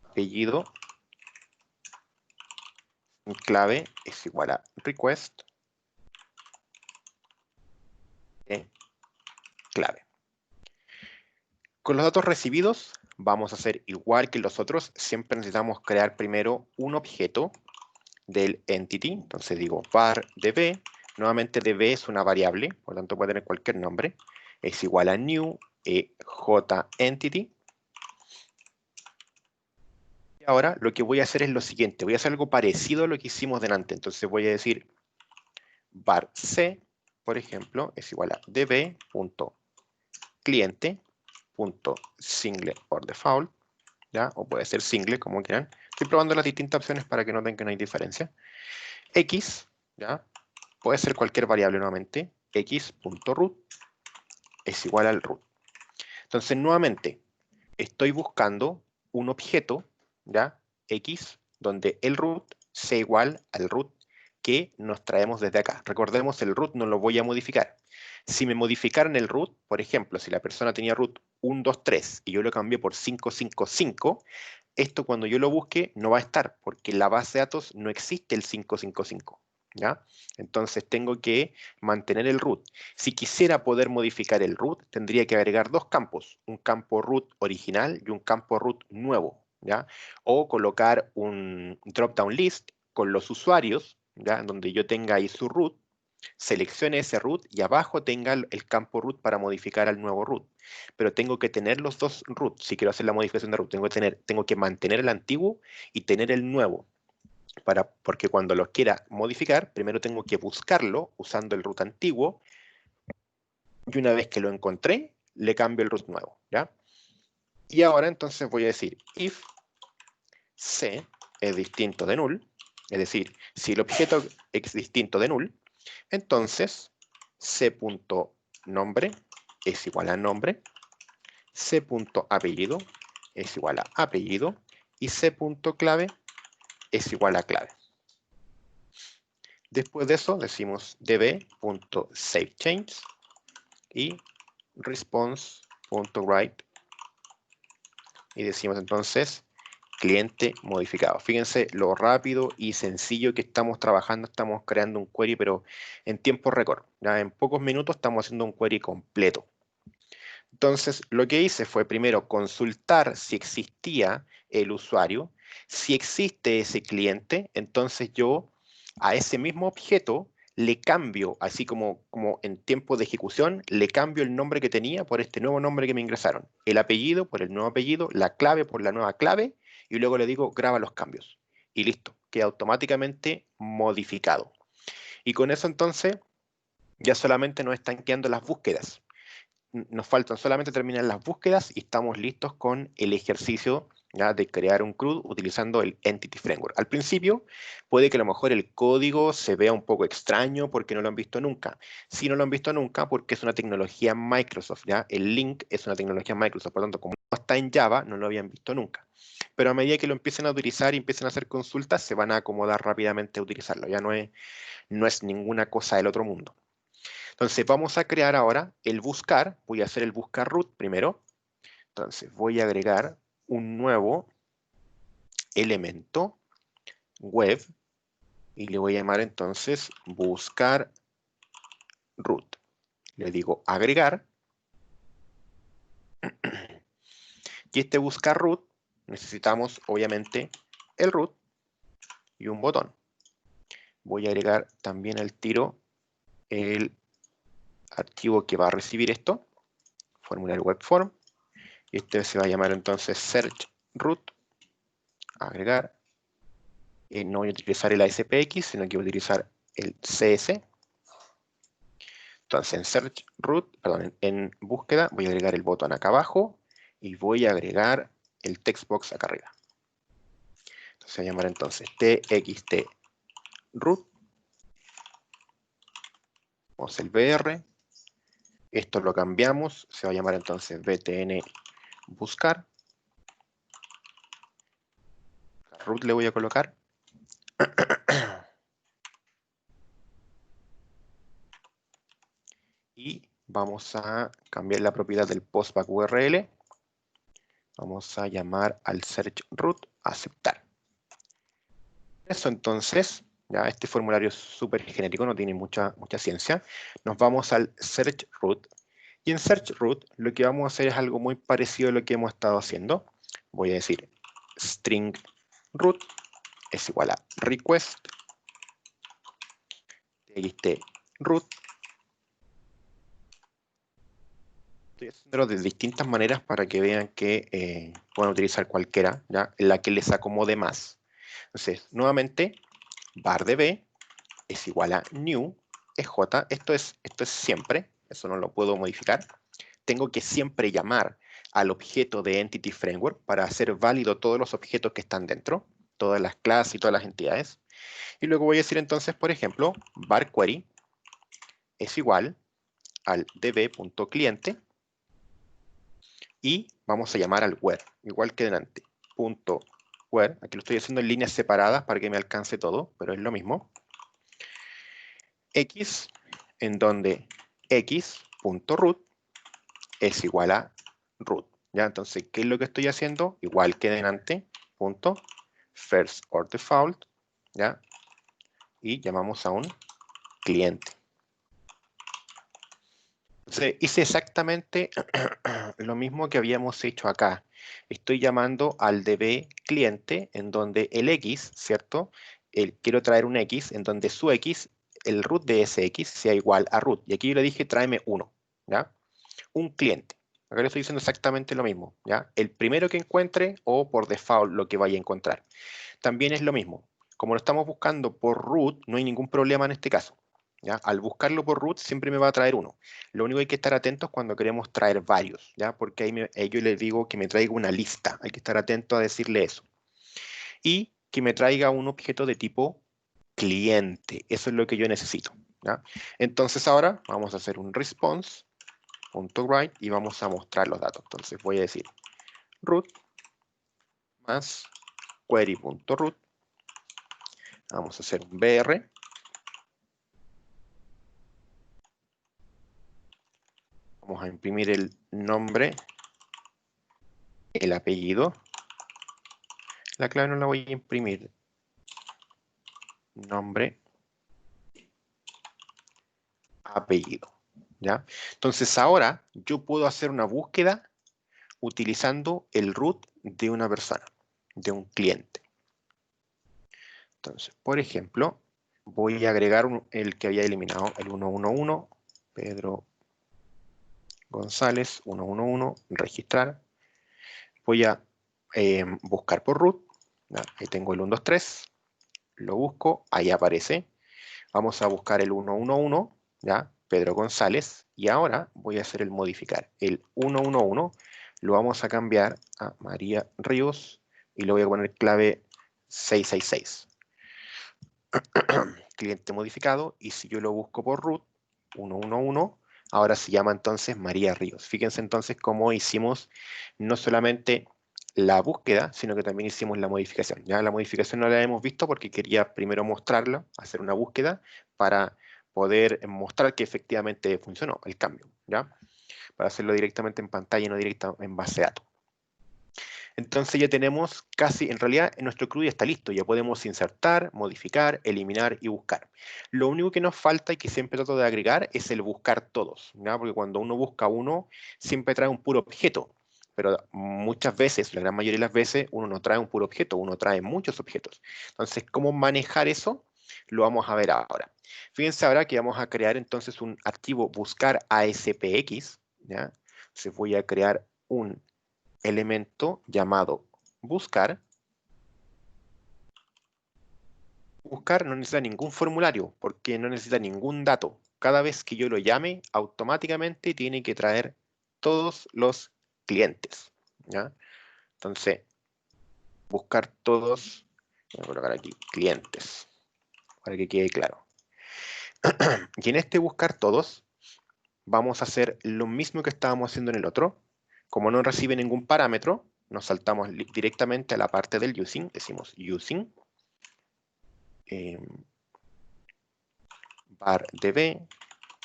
apellido, clave es igual a request, clave. Con los datos recibidos vamos a hacer igual que los otros. Siempre necesitamos crear primero un objeto del entity. Entonces digo var db. Nuevamente db es una variable, por lo tanto puede tener cualquier nombre. Es igual a new jEntity. Y ahora lo que voy a hacer es lo siguiente. Voy a hacer algo parecido a lo que hicimos delante. Entonces voy a decir var c, por ejemplo, es igual a db.cliente.single or default, ¿ya? O puede ser single, como quieran. Estoy probando las distintas opciones para que noten que no hay diferencia. X, ¿ya? Puede ser cualquier variable nuevamente. X.root es igual al root. Entonces, nuevamente, estoy buscando un objeto, ¿ya? X, donde el root sea igual al root que nos traemos desde acá. Recordemos, el root no lo voy a modificar. Si me modificaran el root, por ejemplo, si la persona tenía root 123 y yo lo cambié por 555, esto cuando yo lo busque no va a estar, porque en la base de datos no existe el 555, ¿ya? Entonces tengo que mantener el root. Si quisiera poder modificar el root, tendría que agregar dos campos, un campo root original y un campo root nuevo, ¿ya? O colocar un drop-down list con los usuarios, ¿ya? Donde yo tenga ahí su root, seleccione ese root y abajo tenga el campo root para modificar al nuevo root. Pero tengo que tener los dos roots. Si quiero hacer la modificación de root, tengo que mantener el antiguo y tener el nuevo. Porque cuando los quiera modificar, primero tengo que buscarlo usando el root antiguo y una vez que lo encontré, le cambio el root nuevo, ¿ya? Y ahora entonces voy a decir if c es distinto de null, es decir, si el objeto es distinto de null, entonces c.nombre es igual a nombre, c.apellido es igual a apellido y c.clave es igual a clave. Después de eso decimos db.savechange y response.write y decimos entonces cliente modificado. Fíjense lo rápido y sencillo que estamos trabajando, estamos creando un query, pero en tiempo récord. Ya en pocos minutos estamos haciendo un query completo. Entonces, lo que hice fue primero consultar si existía el usuario. Si existe ese cliente, entonces yo a ese mismo objeto le cambio, así como en tiempo de ejecución, le cambio el nombre que tenía por este nuevo nombre que me ingresaron. El apellido por el nuevo apellido, la clave por la nueva clave, y luego le digo graba los cambios. Y listo, queda automáticamente modificado. Y con eso entonces ya solamente nos están quedando las búsquedas. Nos faltan solamente terminar las búsquedas y estamos listos con el ejercicio, ¿ya?, de crear un CRUD utilizando el Entity Framework. Al principio puede que a lo mejor el código se vea un poco extraño porque no lo han visto nunca. Si no lo han visto nunca, porque es una tecnología Microsoft, ¿ya? El Link es una tecnología Microsoft, por lo tanto, como no está en Java, no lo habían visto nunca. Pero a medida que lo empiecen a utilizar y empiecen a hacer consultas, se van a acomodar rápidamente a utilizarlo. Ya no es ninguna cosa del otro mundo. Entonces vamos a crear ahora el buscar. Voy a hacer el buscar root primero. Entonces voy a agregar un nuevo elemento web y le voy a llamar entonces buscar root. Le digo agregar. Y este buscar root necesitamos obviamente el root y un botón. Voy a agregar también al tiro el archivo que va a recibir esto, formulario web form. Y este se va a llamar entonces search root, agregar. No voy a utilizar el ASPX, sino que voy a utilizar el CS. Entonces en search root, perdón, en búsqueda voy a agregar el botón acá abajo y voy a agregar el text box acá arriba. Se va a llamar entonces txt root. Vamos el br. Esto lo cambiamos. Se va a llamar entonces btn buscar. Root le voy a colocar. Y vamos a cambiar la propiedad del postback URL. Vamos a llamar al search root aceptar. Eso entonces, ya este formulario es súper genérico, no tiene mucha ciencia. Nos vamos al search root. Y en search root lo que vamos a hacer es algo muy parecido a lo que hemos estado haciendo. Voy a decir string root es igual a request txt root. Estoy haciéndolo de distintas maneras para que vean que pueden utilizar cualquiera, ¿ya? La que les acomode más. Entonces, nuevamente, var_db es igual a new EJ. Esto es siempre, eso no lo puedo modificar. Tengo que siempre llamar al objeto de Entity Framework para hacer válido todos los objetos que están dentro, todas las clases y todas las entidades. Y luego voy a decir entonces, por ejemplo, var query es igual al db.cliente y vamos a llamar al where, igual que delante, punto where. Aquí lo estoy haciendo en líneas separadas para que me alcance todo, pero es lo mismo. X, en donde x.root es igual a root. ¿Ya? Entonces, ¿qué es lo que estoy haciendo? Igual que delante, punto first or default, ¿ya? Y llamamos a un cliente. Entonces, hice exactamente lo mismo que habíamos hecho acá. Estoy llamando al db cliente en donde el x, ¿cierto? Quiero traer un x en donde su x, el root de ese x, sea igual a root. Y aquí yo le dije, tráeme uno, ¿ya? Un cliente. Acá le estoy diciendo exactamente lo mismo, ¿ya? El primero que encuentre o por default lo que vaya a encontrar. También es lo mismo. Como lo estamos buscando por root, no hay ningún problema en este caso, ¿ya? Al buscarlo por root siempre me va a traer uno. Lo único que hay que estar atentos cuando queremos traer varios, ¿ya? Porque ahí yo le digo que me traiga una lista. Hay que estar atento a decirle eso. Y que me traiga un objeto de tipo cliente. Eso es lo que yo necesito, ¿ya? Entonces ahora vamos a hacer un response.write y vamos a mostrar los datos. Entonces voy a decir root más query.root. Vamos a hacer un br. Vamos a imprimir el nombre, el apellido. La clave no la voy a imprimir. Nombre, apellido, ¿ya? Entonces ahora yo puedo hacer una búsqueda utilizando el root de una persona, de un cliente. Entonces, por ejemplo, voy a agregar el que había eliminado, el 111, Pedro González, 111, registrar. Voy a buscar por root, ¿ya? Ahí tengo el 123, lo busco, ahí aparece. Vamos a buscar el 111, ¿ya? Pedro González, y ahora voy a hacer el modificar. El 111 lo vamos a cambiar a María Ríos y le voy a poner clave 666. Cliente modificado, y si yo lo busco por root 111, ahora se llama entonces María Ríos. Fíjense entonces cómo hicimos no solamente la búsqueda, sino que también hicimos la modificación. Ya la modificación no la hemos visto porque quería primero mostrarlo, hacer una búsqueda para poder mostrar que efectivamente funcionó el cambio, ¿ya? Para hacerlo directamente en pantalla y no directo en base de datos. Entonces ya tenemos casi, en realidad nuestro CRUD ya está listo, ya podemos insertar, modificar, eliminar y buscar. Lo único que nos falta y que siempre trato de agregar es el buscar todos, ¿ya? Porque cuando uno busca uno, siempre trae un puro objeto, pero muchas veces, la gran mayoría de las veces, uno no trae un puro objeto, uno trae muchos objetos. Entonces, ¿cómo manejar eso? Lo vamos a ver ahora. Fíjense ahora que vamos a crear entonces un archivo buscar ASPX, ¿ya? Entonces voy a crear un elemento llamado buscar. Buscar no necesita ningún formulario porque no necesita ningún dato. Cada vez que yo lo llame, automáticamente tiene que traer todos los clientes, ¿ya? Entonces, buscar todos Voy a colocar aquí clientes, para que quede claro. Y en este buscar todos, vamos a hacer lo mismo que estábamos haciendo en el otro. Como no recibe ningún parámetro, nos saltamos directamente a la parte del using, decimos using, var db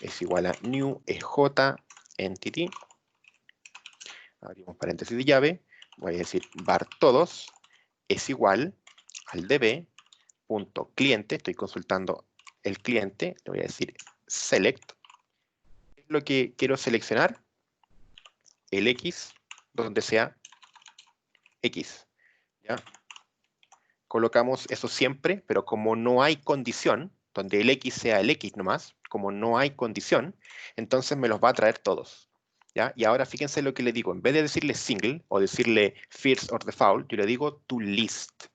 es igual a new ej entity, abrimos paréntesis de llave, voy a decir var todos es igual al db.cliente, estoy consultando el cliente, le voy a decir select, ¿qué es lo que quiero seleccionar? El X, donde sea X, ¿ya? Colocamos eso siempre, pero como no hay condición, donde el X sea el X nomás, como no hay condición, entonces me los va a traer todos, ¿ya? Y ahora fíjense lo que le digo, en vez de decirle single o decirle first or default, yo le digo to list.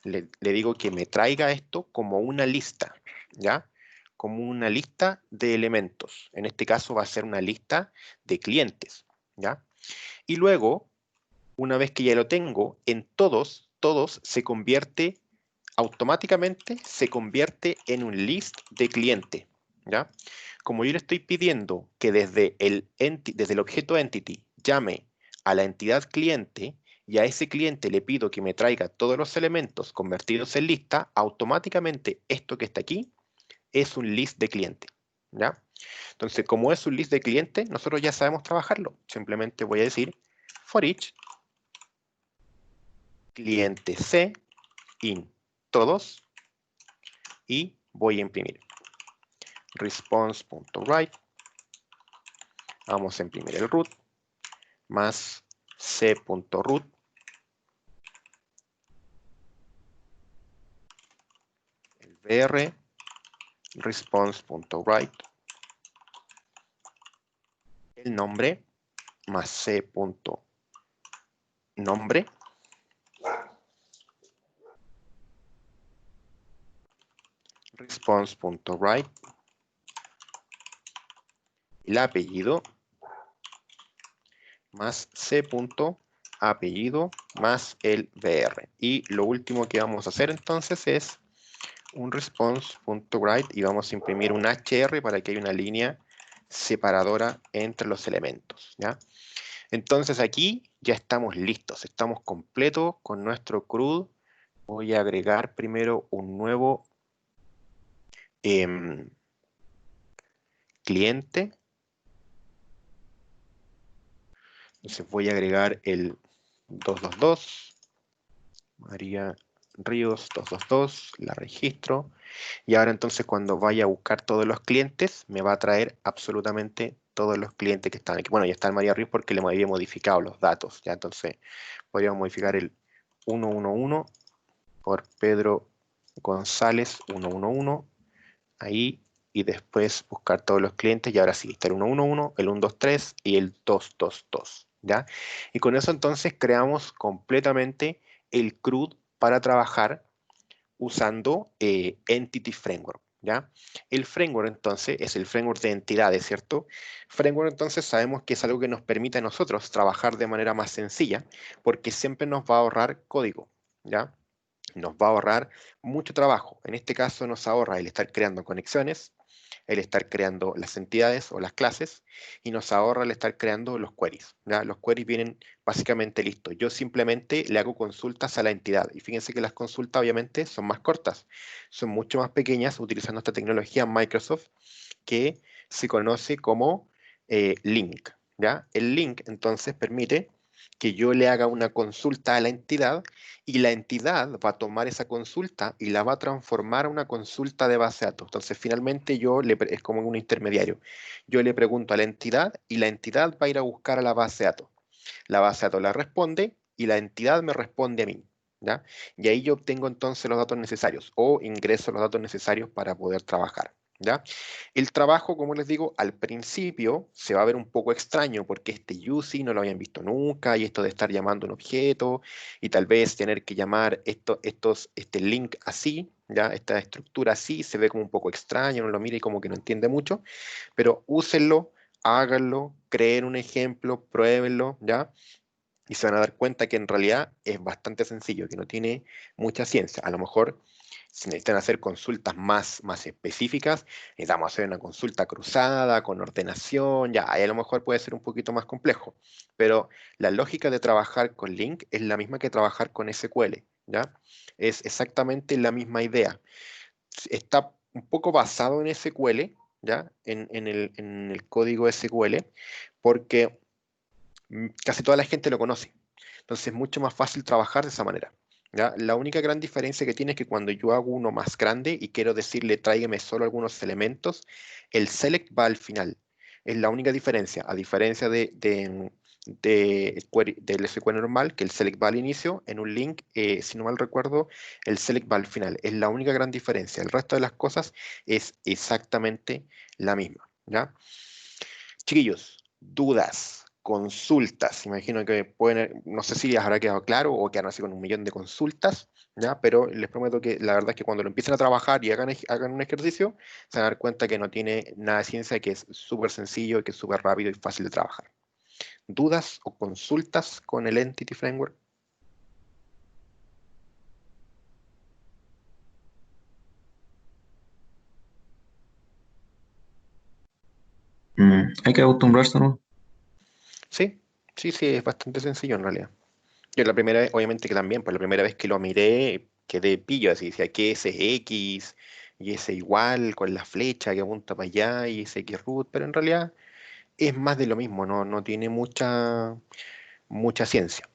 Le digo que me traiga esto como una lista, ¿ya? Como una lista de elementos. En este caso va a ser una lista de clientes, ¿ya? Y luego, una vez que ya lo tengo, en todos se convierte, automáticamente se convierte en un list de cliente, ¿ya? Como yo le estoy pidiendo que desde el objeto entity llame a la entidad cliente y a ese cliente le pido que me traiga todos los elementos convertidos en lista, automáticamente esto que está aquí es un list de cliente, ¿ya? Entonces, como es un list de cliente, nosotros ya sabemos trabajarlo. Simplemente voy a decir for each cliente C in todos y voy a imprimir response.write, vamos a imprimir el root más c.root el br response.write el nombre más c.nombre response.write el apellido más c.apellido más el br. Y lo último que vamos a hacer entonces es un response.write y vamos a imprimir un hr para que haya una línea separadora entre los elementos, ¿ya? Entonces aquí ya estamos listos, estamos completos con nuestro CRUD. Voy a agregar primero un nuevo cliente. Entonces voy a agregar el 222, María Ríos 222, la registro. Y ahora entonces cuando vaya a buscar todos los clientes, me va a traer absolutamente todos los clientes que están aquí. Bueno, ya está el María Ríos porque le había modificado los datos, ¿ya? Entonces podríamos modificar el 111 por Pedro González 111, ahí, y después buscar todos los clientes, y ahora sí, está el 111, el 123 y el 222, ¿ya? Y con eso entonces creamos completamente el CRUD para trabajar usando Entity Framework, ¿ya? El framework entonces es el framework de entidades, ¿cierto? Framework entonces sabemos que es algo que nos permite a nosotros trabajar de manera más sencilla porque siempre nos va a ahorrar código, ¿ya? Nos va a ahorrar mucho trabajo. En este caso nos ahorra el estar creando conexiones, el estar creando las entidades o las clases y nos ahorra el estar creando los queries, ¿ya? Los queries vienen básicamente listos. Yo simplemente le hago consultas a la entidad y fíjense que las consultas obviamente son más cortas, son mucho más pequeñas utilizando esta tecnología Microsoft que se conoce como link, ¿ya? El link entonces permite que yo le haga una consulta a la entidad y la entidad va a tomar esa consulta y la va a transformar a una consulta de base de datos. Entonces, finalmente es como un intermediario. Yo le pregunto a la entidad y la entidad va a ir a buscar a la base de datos. La base de datos la responde y la entidad me responde a mí, ¿ya? Y ahí yo obtengo entonces los datos necesarios o ingreso los datos necesarios para poder trabajar, ¿ya? El trabajo, como les digo, al principio se va a ver un poco extraño porque este using no lo habían visto nunca y esto de estar llamando un objeto y tal vez tener que llamar este link así, ¿ya? Esta estructura así se ve como un poco extraño, uno lo mira y como que no entiende mucho, pero úsenlo, háganlo, creen un ejemplo, pruébenlo, ¿ya? Y se van a dar cuenta que en realidad es bastante sencillo, que no tiene mucha ciencia. A lo mejor, si necesitan hacer consultas más específicas, necesitamos hacer una consulta cruzada, con ordenación, ya, ahí a lo mejor puede ser un poquito más complejo. Pero la lógica de trabajar con Link es la misma que trabajar con SQL, ¿ya? Es exactamente la misma idea. Está un poco basado en SQL, ¿ya? En el código SQL, porque casi toda la gente lo conoce. Entonces es mucho más fácil trabajar de esa manera, ¿ya? La única gran diferencia que tiene es que cuando yo hago uno más grande y quiero decirle tráigame solo algunos elementos, el select va al final. Es la única diferencia, a diferencia del SQL normal, que el select va al inicio, en un link, si no mal recuerdo, el select va al final. Es la única gran diferencia. El resto de las cosas es exactamente la misma, ¿ya? Chiquillos, dudas, consultas. Imagino que pueden, no sé si les habrá quedado claro o quedaron así con un millón de consultas, ¿ya? Pero les prometo que la verdad es que cuando lo empiecen a trabajar y hagan un ejercicio, se van a dar cuenta que no tiene nada de ciencia, que es súper sencillo, que es súper rápido y fácil de trabajar. ¿Dudas o consultas con el Entity Framework?
Hay que acostumbrarse, ¿no?
Sí, sí, es bastante sencillo en realidad. Yo la primera vez, obviamente que también, pues la primera vez que lo miré, quedé pillo, así, decía que ese es X, y ese igual, con la flecha que apunta para allá, y ese X root, pero en realidad es más de lo mismo, no tiene mucha ciencia,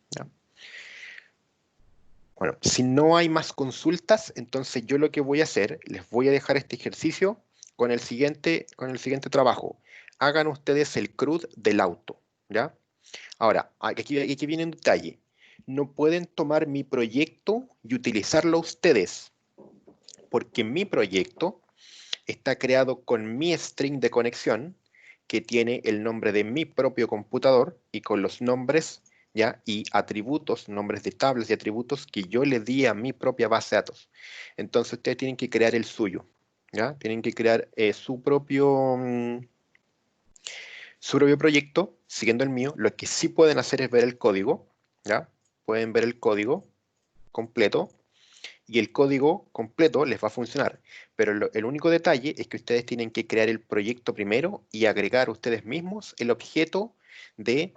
¿ya? Bueno, si no hay más consultas, entonces yo lo que voy a hacer, les voy a dejar este ejercicio con el siguiente trabajo. Hagan ustedes el CRUD del auto, ¿ya? Ahora, aquí viene un detalle. No pueden tomar mi proyecto y utilizarlo ustedes, porque mi proyecto está creado con mi string de conexión, que tiene el nombre de mi propio computador y con los nombres, ¿ya? Y atributos, nombres de tablas y atributos que yo le di a mi propia base de datos. Entonces ustedes tienen que crear el suyo, ¿ya? Tienen que crear su propio proyecto, siguiendo el mío. Lo que sí pueden hacer es ver el código, ¿ya? Pueden ver el código completo y el código completo les va a funcionar. Pero el único detalle es que ustedes tienen que crear el proyecto primero y agregar ustedes mismos el objeto de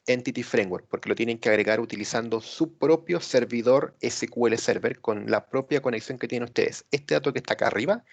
Entity Framework, porque lo tienen que agregar utilizando su propio servidor SQL Server con la propia conexión que tienen ustedes. Este dato que está acá arriba,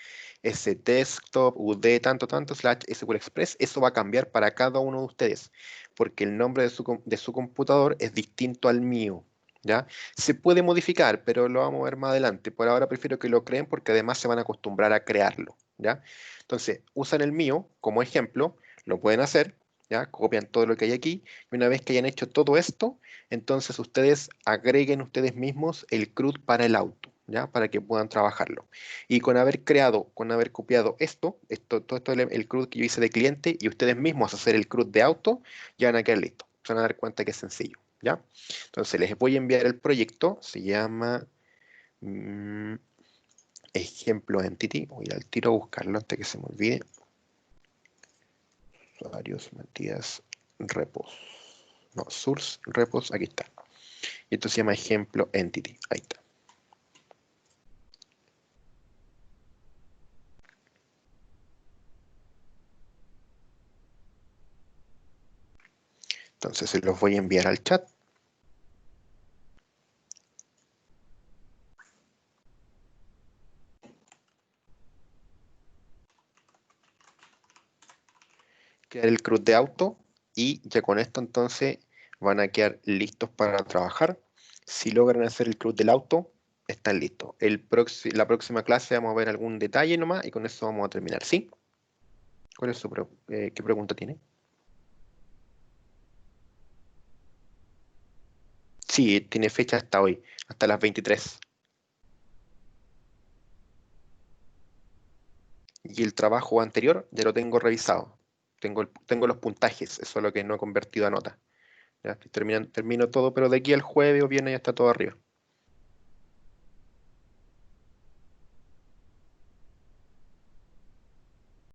ese desktop, UD, tanto, / SQL Express, eso va a cambiar para cada uno de ustedes, porque el nombre de su computador es distinto al mío, ¿ya? Se puede modificar, pero lo vamos a ver más adelante. Por ahora prefiero que lo creen porque además se van a acostumbrar a crearlo, ¿ya? Entonces, usan el mío como ejemplo, lo pueden hacer, ¿ya? Copian todo lo que hay aquí y una vez que hayan hecho todo esto, entonces ustedes agreguen ustedes mismos el CRUD para el auto, ¿ya? Para que puedan trabajarlo. Y con haber copiado todo esto, el CRUD que yo hice de cliente y ustedes mismos hacer el CRUD de auto, ya van a quedar listos. Se van a dar cuenta que es sencillo, ¿ya? Entonces les voy a enviar el proyecto, se llama mm, ejemplo entity, voy a ir al tiro a buscarlo antes que se me olvide. Usuarios, Matías, repos, no, source, repos, aquí está. Y esto se llama ejemplo entity, ahí está. Entonces se los voy a enviar al chat. Crear el CRUD de auto y ya con esto entonces van a quedar listos para trabajar. Si logran hacer el CRUD del auto, están listos. La próxima clase vamos a ver algún detalle nomás y con eso vamos a terminar, ¿sí? ¿Cuál es qué pregunta tiene? Sí, tiene fecha hasta hoy, hasta las 23. Y el trabajo anterior ya lo tengo revisado. Tengo los puntajes, eso es lo que no he convertido a nota. Ya, termino todo, pero de aquí al jueves o viernes ya está todo arriba.